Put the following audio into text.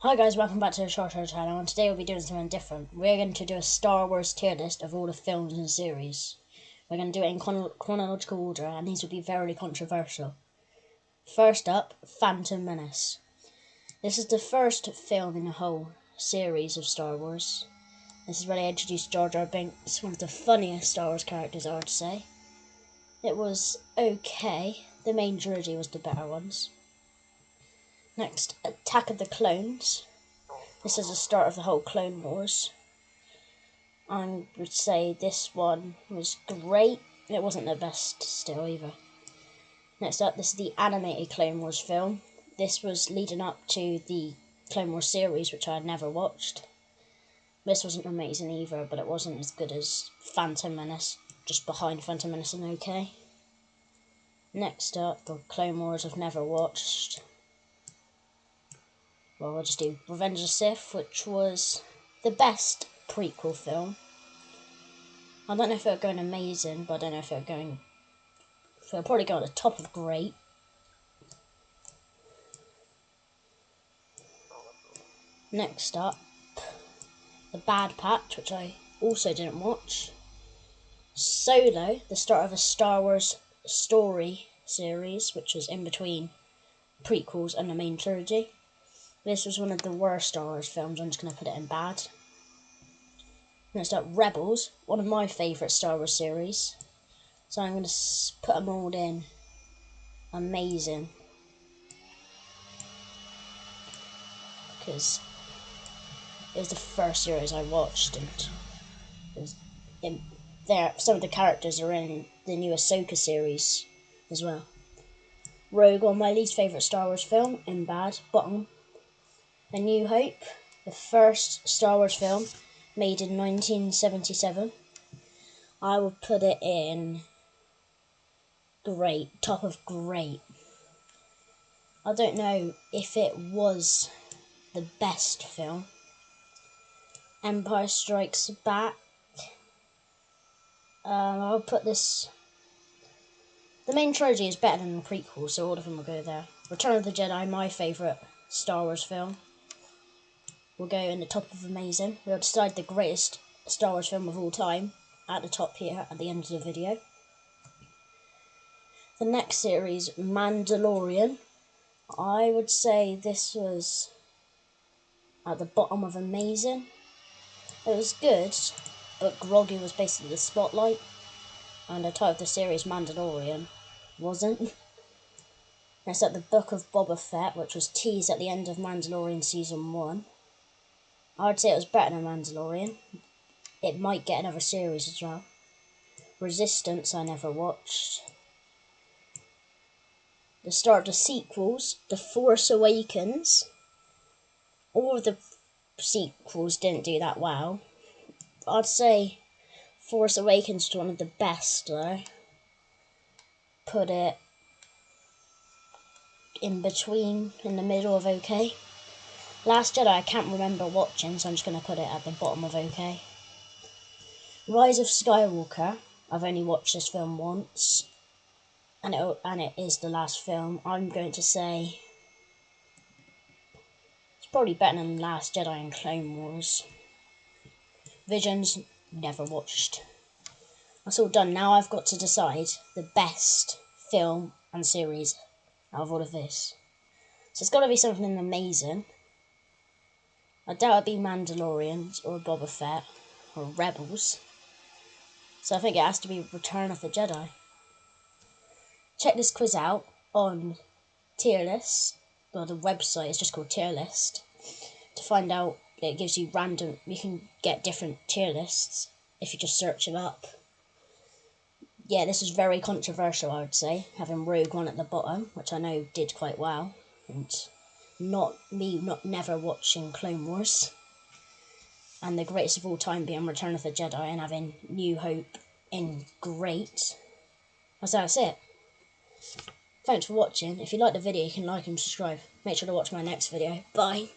Hi guys, welcome back to the Shorter channel, and today we'll be doing something different. We're going to do a Star Wars tier list of all the films and series. We're going to do it in chronological order, and these will be very controversial. First up, Phantom Menace. This is the first film in the whole series of Star Wars. This is where they introduced Jar Jar Binks, one of the funniest Star Wars characters, I would say. It was okay. The main trilogy was the better ones. Next, Attack of the Clones. This is the start of the whole Clone Wars. I would say this one was great. It wasn't the best still either. Next up, this is the animated Clone Wars film. This was leading up to the Clone Wars series, which I had never watched. This wasn't amazing either, but it wasn't as good as Phantom Menace. Just behind Phantom Menace and okay. Next up, the Clone Wars I've never watched. Well, we'll just do Revenge of the Sith, which was the best prequel film. I don't know if it'll go amazing, but I don't know if it'll go. It'll probably go at the top of great. Next up, The Bad Batch, which I also didn't watch. Solo, the start of a Star Wars story series, which was in between prequels and the main trilogy. This was one of the worst Star Wars films. I'm just going to put it in bad. Next up, Rebels, one of my favourite Star Wars series. So I'm going to put them all in amazing. Because it was the first series I watched, and some of the characters are in the new Ahsoka series as well. Rogue One, my least favourite Star Wars film, in bad, bottom. A New Hope, the first Star Wars film, made in 1977. I would put it in great, top of great. I don't know if it was the best film. Empire Strikes Back. I'll put this. The main trilogy is better than the prequel, so all of them will go there. Return of the Jedi, my favourite Star Wars film, will go in the top of amazing. We'll decide the greatest Star Wars film of all time at the top here at the end of the video. The next series, Mandalorian. I would say this was at the bottom of amazing. It was good, but Grogu was basically the spotlight, and the title of the series, Mandalorian, wasn't. Next up, the Book of Boba Fett, which was teased at the end of Mandalorian Season 1. I would say it was better than Mandalorian. It might get another series as well. Resistance, I never watched. The start of the sequels, The Force Awakens. All of the sequels didn't do that well. I'd say Force Awakens is one of the best though. Put it in between, in the middle of okay. Last Jedi I can't remember watching, so I'm just going to put it at the bottom of okay. Rise of Skywalker, I've only watched this film once, and it is the last film. I'm going to say it's probably better than Last Jedi and Clone Wars. Visions, never watched. That's all done. Now I've got to decide the best film and series out of all of this. So it's got to be something amazing. I doubt it'd be Mandalorian or Boba Fett or Rebels. So I think it has to be Return of the Jedi. Check this quiz out on Tier List. Well, the website is just called Tier List. To find out, it gives you random. You can get different tier lists if you just search them up. Yeah, this is very controversial, I would say, having Rogue One at the bottom, which I know did quite well, and not never watching Clone Wars, and the greatest of all time being Return of the Jedi, and having New Hope in great. That's it. Thanks for watching. If you like the video, you can like and subscribe. Make sure to watch my next video. Bye.